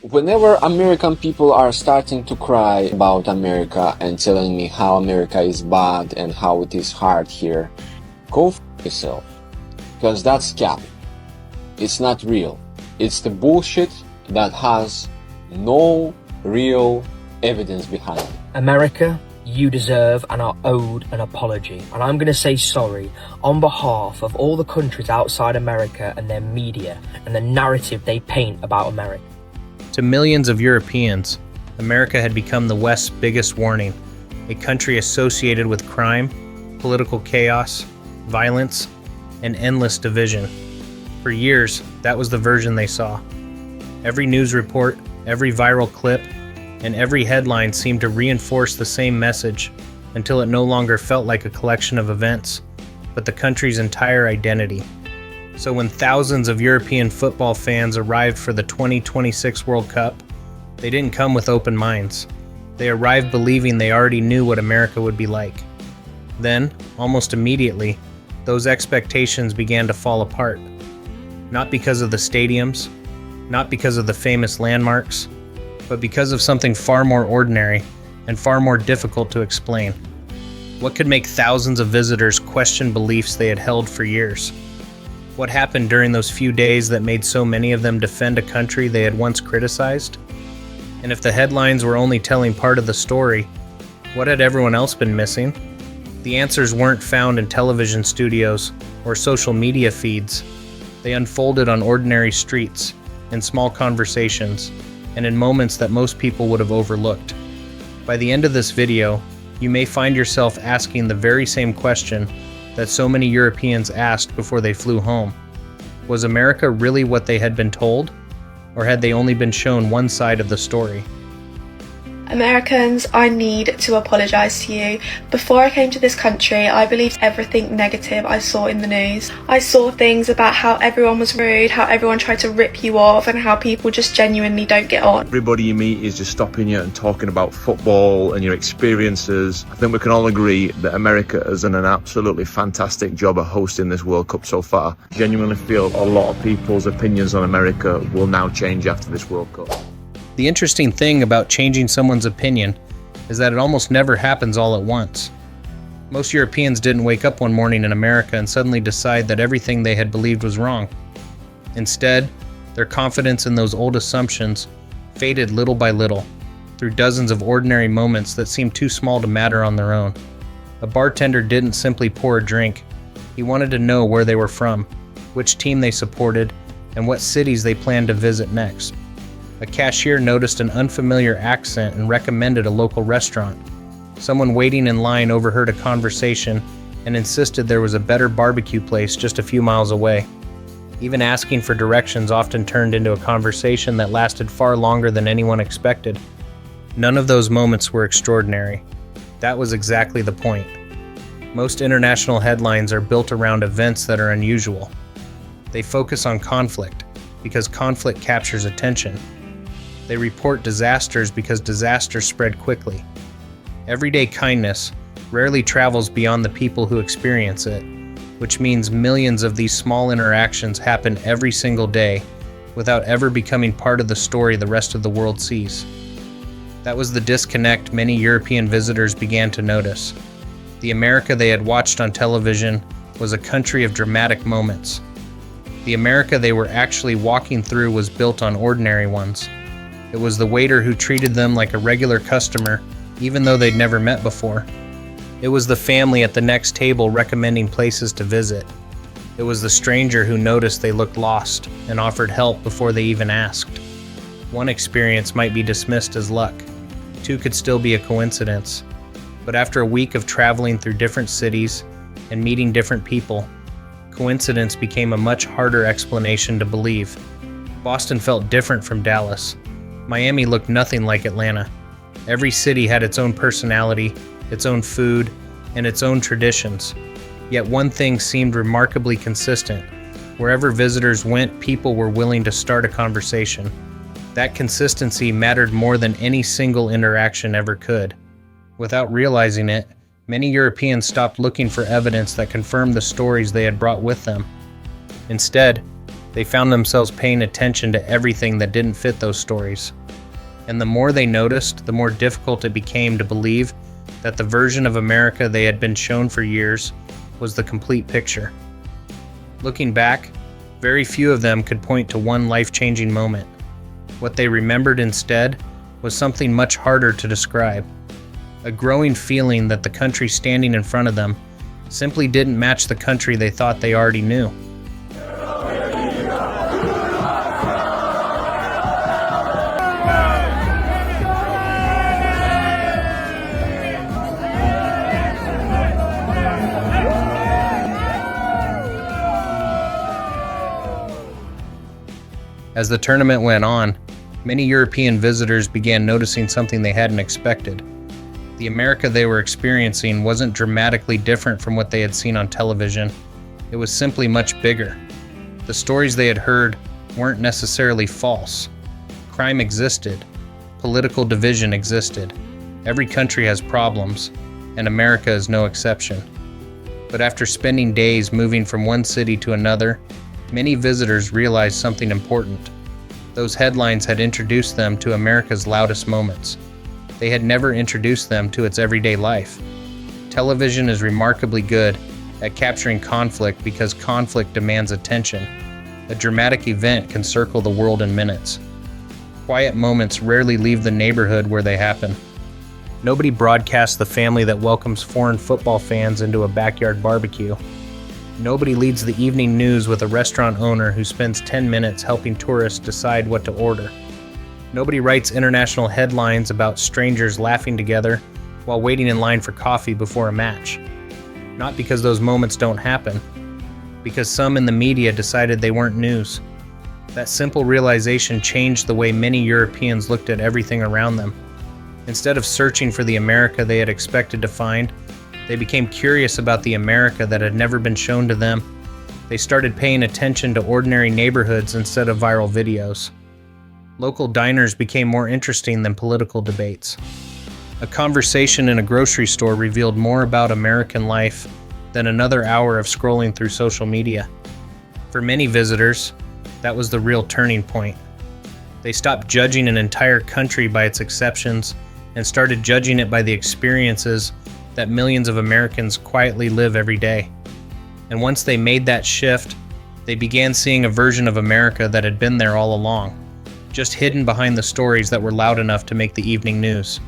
Whenever American people are starting to cry about America and telling me how America is bad and how it is hard here, go f yourself. Because that's cap. It's not real. It's the bullshit that has no real evidence behind it. America, you deserve and are owed an apology. And I'm going to say sorry on behalf of all the countries outside America and their media and the narrative they paint about America. To millions of Europeans, America had become the West's biggest warning, a country associated with crime, political chaos, violence, and endless division. For years, that was the version they saw. Every news report, every viral clip, and every headline seemed to reinforce the same message until it no longer felt like a collection of events, but the country's entire identity. So when thousands of European football fans arrived for the 2026 World Cup, they didn't come with open minds. They arrived believing they already knew what America would be like. Then, almost immediately, those expectations began to fall apart. Not because of the stadiums, not because of the famous landmarks, but because of something far more ordinary and far more difficult to explain. What could make thousands of visitors question beliefs they had held for years? What happened during those few days that made so many of them defend a country they had once criticized? And if the headlines were only telling part of the story, what had everyone else been missing? The answers weren't found in television studios or social media feeds. They unfolded on ordinary streets, in small conversations, and in moments that most people would have overlooked. By the end of this video, you may find yourself asking the very same question that so many Europeans asked before they flew home. Was America really what they had been told? Or had they only been shown one side of the story? Americans, I need to apologise to you. Before I came to this country, I believed everything negative I saw in the news. I saw things about how everyone was rude, how everyone tried to rip you off, and how people just genuinely don't get on. Everybody you meet is just stopping you and talking about football and your experiences. I think we can all agree that America has done an absolutely fantastic job of hosting this World Cup so far. I genuinely feel a lot of people's opinions on America will now change after this World Cup. The interesting thing about changing someone's opinion is that it almost never happens all at once. Most Europeans didn't wake up one morning in America and suddenly decide that everything they had believed was wrong. Instead, their confidence in those old assumptions faded little by little through dozens of ordinary moments that seemed too small to matter on their own. A bartender didn't simply pour a drink. He wanted to know where they were from, which team they supported, and what cities they planned to visit next. A cashier noticed an unfamiliar accent and recommended a local restaurant. Someone waiting in line overheard a conversation and insisted there was a better barbecue place just a few miles away. Even asking for directions often turned into a conversation that lasted far longer than anyone expected. None of those moments were extraordinary. That was exactly the point. Most international headlines are built around events that are unusual. They focus on conflict because conflict captures attention. They report disasters because disasters spread quickly. Everyday kindness rarely travels beyond the people who experience it, which means millions of these small interactions happen every single day without ever becoming part of the story the rest of the world sees. That was the disconnect many European visitors began to notice. The America they had watched on television was a country of dramatic moments. The America they were actually walking through was built on ordinary ones. It was the waiter who treated them like a regular customer, even though they'd never met before. It was the family at the next table recommending places to visit. It was the stranger who noticed they looked lost and offered help before they even asked. One experience might be dismissed as luck. Two could still be a coincidence. But after a week of traveling through different cities and meeting different people, coincidence became a much harder explanation to believe. Boston felt different from Dallas. Miami looked nothing like Atlanta. Every city had its own personality, its own food, and its own traditions. Yet one thing seemed remarkably consistent. Wherever visitors went, people were willing to start a conversation. That consistency mattered more than any single interaction ever could. Without realizing it, many Europeans stopped looking for evidence that confirmed the stories they had brought with them. Instead, They found themselves paying attention to everything that didn't fit those stories. And the more they noticed, the more difficult it became to believe that the version of America they had been shown for years was the complete picture. Looking back, very few of them could point to one life-changing moment. What they remembered instead was something much harder to describe. A growing feeling that the country standing in front of them simply didn't match the country they thought they already knew. As the tournament went on, many European visitors began noticing something they hadn't expected. The America they were experiencing wasn't dramatically different from what they had seen on television. It was simply much bigger. The stories they had heard weren't necessarily false. Crime existed. Political division existed. Every country has problems, and America is no exception. But after spending days moving from one city to another, many visitors realized something important. Those headlines had introduced them to America's loudest moments. They had never introduced them to its everyday life. Television is remarkably good at capturing conflict because conflict demands attention. A dramatic event can circle the world in minutes. Quiet moments rarely leave the neighborhood where they happen. Nobody broadcasts the family that welcomes foreign football fans into a backyard barbecue. Nobody leads the evening news with a restaurant owner who spends 10 minutes helping tourists decide what to order. Nobody writes international headlines about strangers laughing together while waiting in line for coffee before a match. Not because those moments don't happen, because some in the media decided they weren't news. That simple realization changed the way many Europeans looked at everything around them. Instead of searching for the America they had expected to find, they became curious about the America that had never been shown to them. They started paying attention to ordinary neighborhoods instead of viral videos. Local diners became more interesting than political debates. A conversation in a grocery store revealed more about American life than another hour of scrolling through social media. For many visitors, that was the real turning point. They stopped judging an entire country by its exceptions and started judging it by the experiences that millions of Americans quietly live every day. And once they made that shift, they began seeing a version of America that had been there all along, just hidden behind the stories that were loud enough to make the evening news.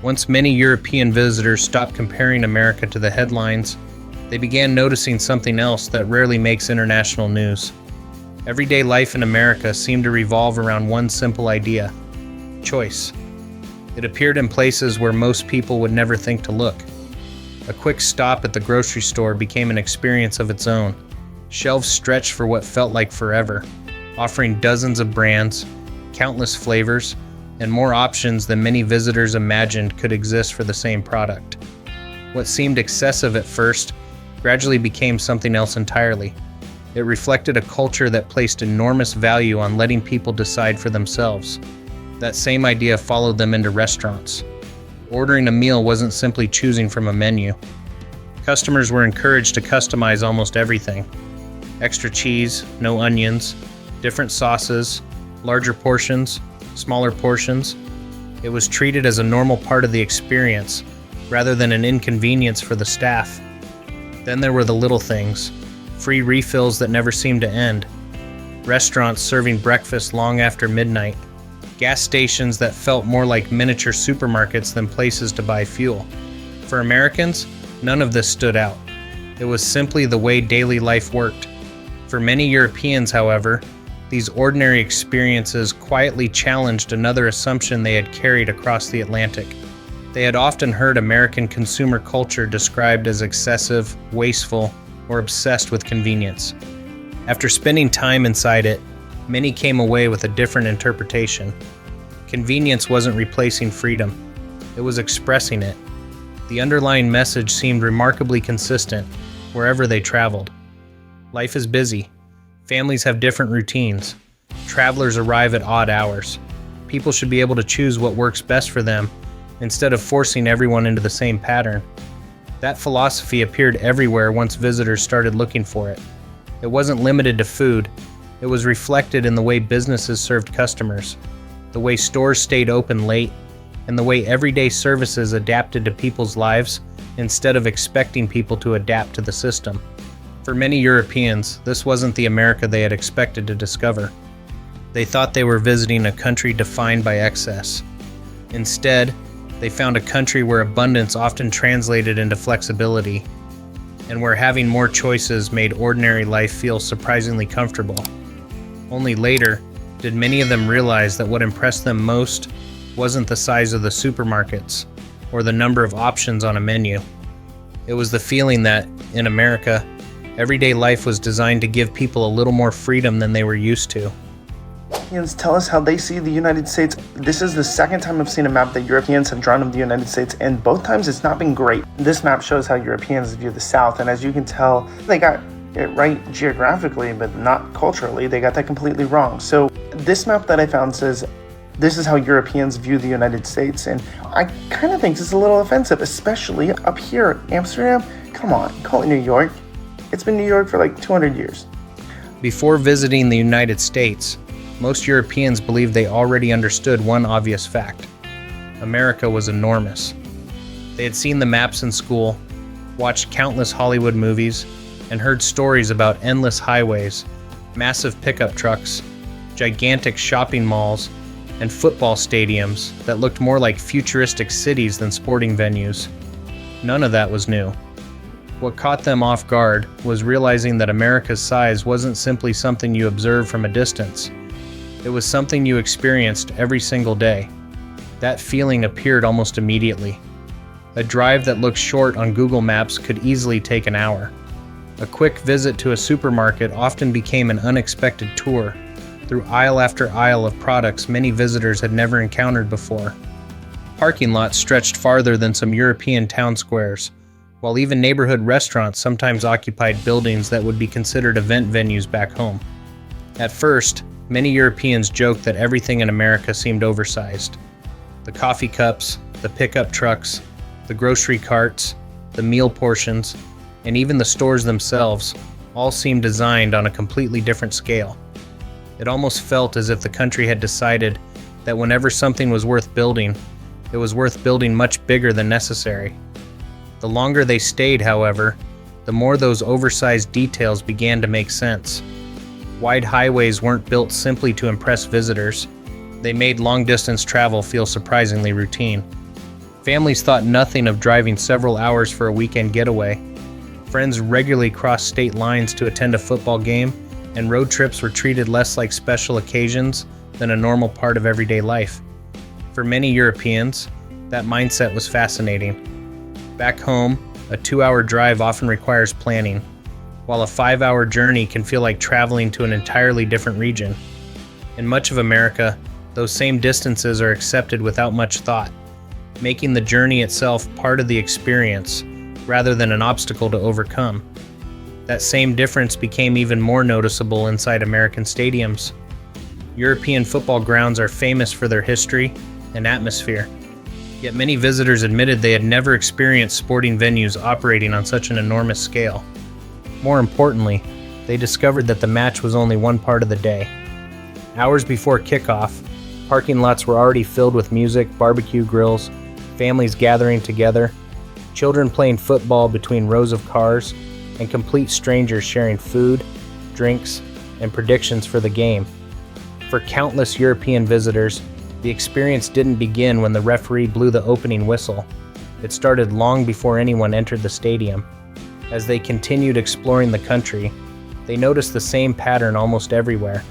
Once many European visitors stopped comparing America to the headlines, they began noticing something else that rarely makes international news. Everyday life in America seemed to revolve around one simple idea: choice. It appeared in places where most people would never think to look. A quick stop at the grocery store became an experience of its own. Shelves stretched for what felt like forever, offering dozens of brands, countless flavors, and more options than many visitors imagined could exist for the same product. What seemed excessive at first gradually became something else entirely. It reflected a culture that placed enormous value on letting people decide for themselves. That same idea followed them into restaurants. Ordering a meal wasn't simply choosing from a menu. Customers were encouraged to customize almost everything. Extra cheese, no onions, different sauces, larger portions, smaller portions. It was treated as a normal part of the experience, rather than an inconvenience for the staff. Then there were the little things, free refills that never seemed to end, restaurants serving breakfast long after midnight, gas stations that felt more like miniature supermarkets than places to buy fuel. For Americans, none of this stood out. It was simply the way daily life worked. For many Europeans, however, these ordinary experiences quietly challenged another assumption they had carried across the Atlantic. They had often heard American consumer culture described as excessive, wasteful, or obsessed with convenience. After spending time inside it, many came away with a different interpretation. Convenience wasn't replacing freedom. It was expressing it. The underlying message seemed remarkably consistent wherever they traveled. Life is busy. Families have different routines. Travelers arrive at odd hours. People should be able to choose what works best for them instead of forcing everyone into the same pattern. That philosophy appeared everywhere once visitors started looking for it. It wasn't limited to food. It was reflected in the way businesses served customers, the way stores stayed open late, and the way everyday services adapted to people's lives instead of expecting people to adapt to the system. For many Europeans, this wasn't the America they had expected to discover. They thought they were visiting a country defined by excess. Instead, they found a country where abundance often translated into flexibility, and where having more choices made ordinary life feel surprisingly comfortable. Only later did many of them realize that what impressed them most wasn't the size of the supermarkets or the number of options on a menu. It was the feeling that, in America, everyday life was designed to give people a little more freedom than they were used to. Europeans tell us how they see the United States. This is the second time I've seen a map that Europeans have drawn of the United States, and both times it's not been great. This map shows how Europeans view the South, and as you can tell, they got it right geographically, but not culturally. They got that completely wrong. So this map that I found says, this is how Europeans view the United States, and I kind of think this is a little offensive, especially up here. Amsterdam? Come on, call it New York. It's been New York for like 200 years. Before visiting the United States, most Europeans believed they already understood one obvious fact. America was enormous. They had seen the maps in school, watched countless Hollywood movies, and heard stories about endless highways, massive pickup trucks, gigantic shopping malls, and football stadiums that looked more like futuristic cities than sporting venues. None of that was new. What caught them off guard was realizing that America's size wasn't simply something you observed from a distance. It was something you experienced every single day. That feeling appeared almost immediately. A drive that looked short on Google Maps could easily take an hour. A quick visit to a supermarket often became an unexpected tour through aisle after aisle of products many visitors had never encountered before. Parking lots stretched farther than some European town squares, while even neighborhood restaurants sometimes occupied buildings that would be considered event venues back home. At first, many Europeans joked that everything in America seemed oversized. The coffee cups, the pickup trucks, the grocery carts, the meal portions, and even the stores themselves all seemed designed on a completely different scale. It almost felt as if the country had decided that whenever something was worth building, it was worth building much bigger than necessary. The longer they stayed, however, the more those oversized details began to make sense. Wide highways weren't built simply to impress visitors. They made long-distance travel feel surprisingly routine. Families thought nothing of driving several hours for a weekend getaway. Friends regularly crossed state lines to attend a football game, and road trips were treated less like special occasions than a normal part of everyday life. For many Europeans, that mindset was fascinating. Back home, a 2-hour drive often requires planning, while a 5-hour journey can feel like traveling to an entirely different region. In much of America, those same distances are accepted without much thought, making the journey itself part of the experience rather than an obstacle to overcome. That same difference became even more noticeable inside American stadiums. European football grounds are famous for their history and atmosphere, yet many visitors admitted they had never experienced sporting venues operating on such an enormous scale. More importantly, they discovered that the match was only one part of the day. Hours before kickoff, parking lots were already filled with music, barbecue grills, families gathering together, children playing football between rows of cars, and complete strangers sharing food, drinks, and predictions for the game. For countless European visitors, the experience didn't begin when the referee blew the opening whistle. It started long before anyone entered the stadium. As they continued exploring the country, they noticed the same pattern almost everywhere.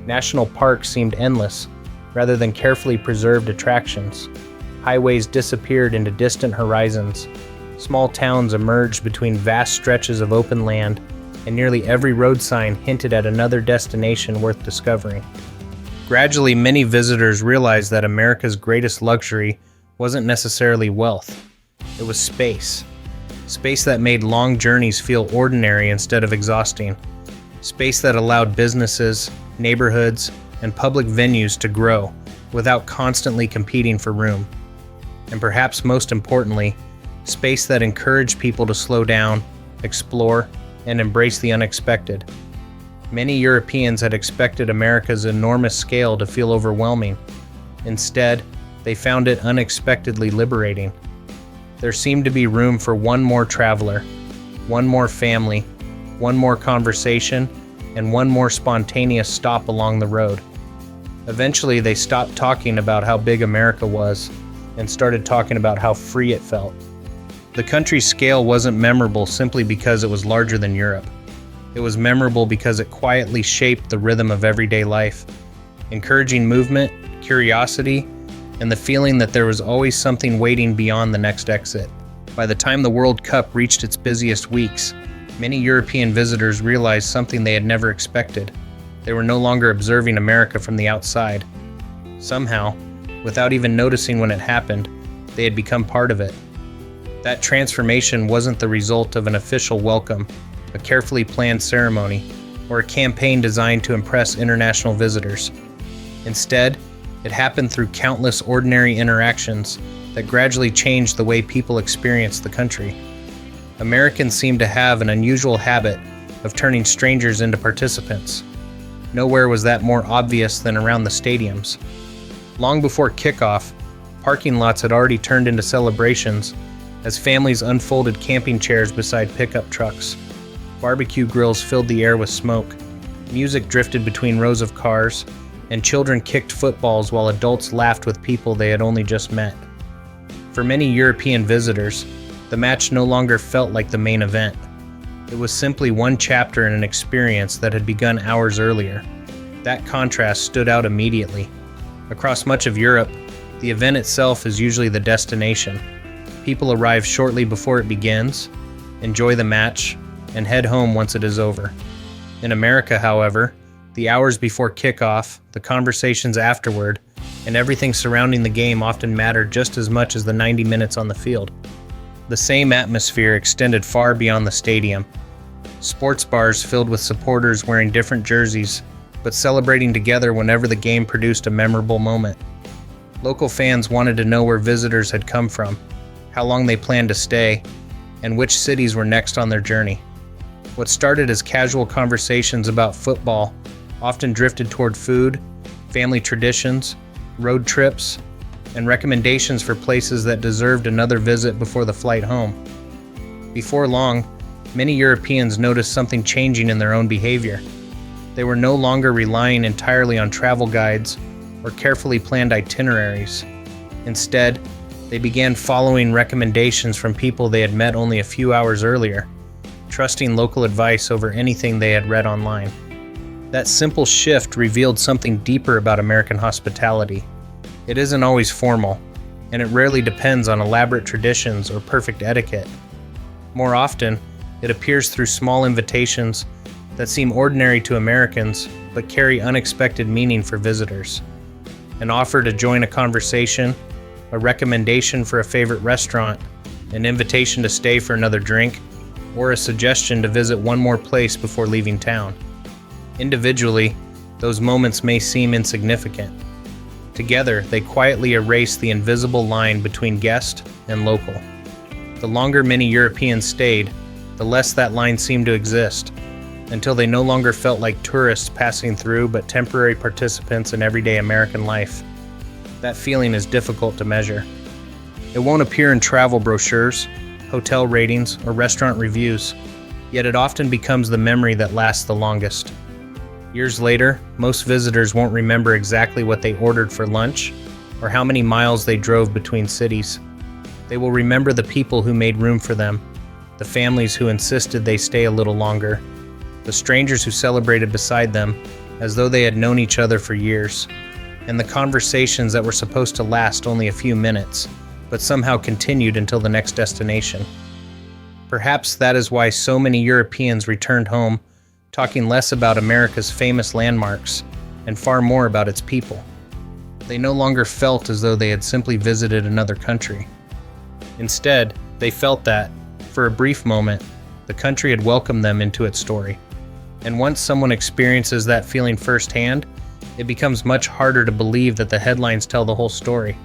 National parks seemed endless, rather than carefully preserved attractions. Highways disappeared into distant horizons. Small towns emerged between vast stretches of open land, and nearly every road sign hinted at another destination worth discovering. Gradually, many visitors realized that America's greatest luxury wasn't necessarily wealth. It was space. Space that made long journeys feel ordinary instead of exhausting. Space that allowed businesses, neighborhoods, and public venues to grow without constantly competing for room. And perhaps most importantly, space that encouraged people to slow down, explore, and embrace the unexpected. Many Europeans had expected America's enormous scale to feel overwhelming. Instead, they found it unexpectedly liberating. There seemed to be room for one more traveler, one more family, one more conversation, and one more spontaneous stop along the road. Eventually, they stopped talking about how big America was and started talking about how free it felt. The country's scale wasn't memorable simply because it was larger than Europe. It was memorable because it quietly shaped the rhythm of everyday life, encouraging movement, curiosity, and the feeling that there was always something waiting beyond the next exit. By the time the World Cup reached its busiest weeks, many European visitors realized something they had never expected. They were no longer observing America from the outside. Somehow, without even noticing when it happened, they had become part of it. That transformation wasn't the result of an official welcome, a carefully planned ceremony, or a campaign designed to impress international visitors. Instead, it happened through countless ordinary interactions that gradually changed the way people experienced the country. Americans seemed to have an unusual habit of turning strangers into participants. Nowhere was that more obvious than around the stadiums. Long before kickoff, parking lots had already turned into celebrations as families unfolded camping chairs beside pickup trucks. Barbecue grills filled the air with smoke. Music drifted between rows of cars, and children kicked footballs while adults laughed with people they had only just met. For many European visitors, the match no longer felt like the main event. It was simply one chapter in an experience that had begun hours earlier. That contrast stood out immediately. Across much of Europe, the event itself is usually the destination. People arrive shortly before it begins, enjoy the match, and head home once it is over. In America, however, the hours before kickoff, the conversations afterward, and everything surrounding the game often mattered just as much as the 90 minutes on the field. The same atmosphere extended far beyond the stadium. Sports bars filled with supporters wearing different jerseys, but celebrating together whenever the game produced a memorable moment. Local fans wanted to know where visitors had come from, how long they planned to stay, and which cities were next on their journey. What started as casual conversations about football often drifted toward food, family traditions, road trips, and recommendations for places that deserved another visit before the flight home. Before long, many Europeans noticed something changing in their own behavior. They were no longer relying entirely on travel guides or carefully planned itineraries. Instead, they began following recommendations from people they had met only a few hours earlier, trusting local advice over anything they had read online. That simple shift revealed something deeper about American hospitality. It isn't always formal, and it rarely depends on elaborate traditions or perfect etiquette. More often, it appears through small invitations that seem ordinary to Americans but carry unexpected meaning for visitors. An offer to join a conversation, a recommendation for a favorite restaurant, an invitation to stay for another drink, or a suggestion to visit one more place before leaving town. Individually, those moments may seem insignificant. Together, they quietly erase the invisible line between guest and local. The longer many Europeans stayed, the less that line seemed to exist, until they no longer felt like tourists passing through but temporary participants in everyday American life. That feeling is difficult to measure. It won't appear in travel brochures, hotel ratings, or restaurant reviews, yet it often becomes the memory that lasts the longest. Years later, most visitors won't remember exactly what they ordered for lunch or how many miles they drove between cities. They will remember the people who made room for them, the families who insisted they stay a little longer, the strangers who celebrated beside them as though they had known each other for years, and the conversations that were supposed to last only a few minutes, but somehow continued until the next destination. Perhaps that is why so many Europeans returned home, talking less about America's famous landmarks and far more about its people. They no longer felt as though they had simply visited another country. Instead, they felt that, for a brief moment, the country had welcomed them into its story. And once someone experiences that feeling firsthand, it becomes much harder to believe that the headlines tell the whole story.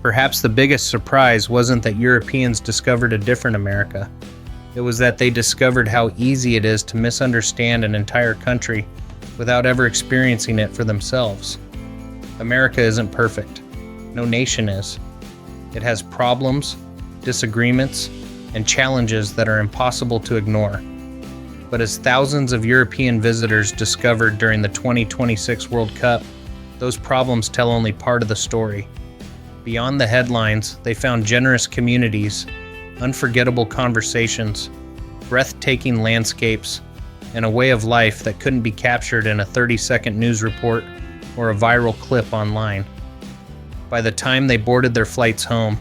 Perhaps the biggest surprise wasn't that Europeans discovered a different America. It was that they discovered how easy it is to misunderstand an entire country without ever experiencing it for themselves. America isn't perfect. No nation is. It has problems, disagreements, and challenges that are impossible to ignore. But as thousands of European visitors discovered during the 2026 World Cup, those problems tell only part of the story. Beyond the headlines, they found generous communities, unforgettable conversations, breathtaking landscapes, and a way of life that couldn't be captured in a 30-second news report or a viral clip online. By the time they boarded their flights home,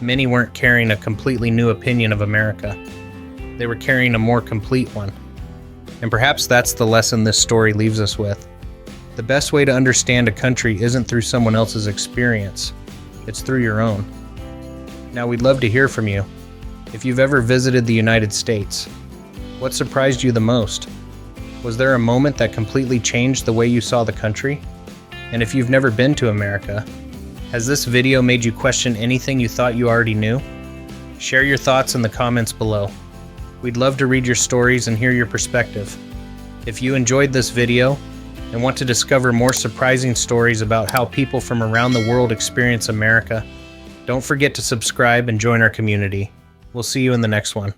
many weren't carrying a completely new opinion of America. They were carrying a more complete one. And perhaps that's the lesson this story leaves us with. The best way to understand a country isn't through someone else's experience. It's through your own. Now, we'd love to hear from you. If you've ever visited the United States, what surprised you the most? Was there a moment that completely changed the way you saw the country? And if you've never been to America, has this video made you question anything you thought you already knew? Share your thoughts in the comments below. We'd love to read your stories and hear your perspective. If you enjoyed this video and want to discover more surprising stories about how people from around the world experience America, don't forget to subscribe and join our community. We'll see you in the next one.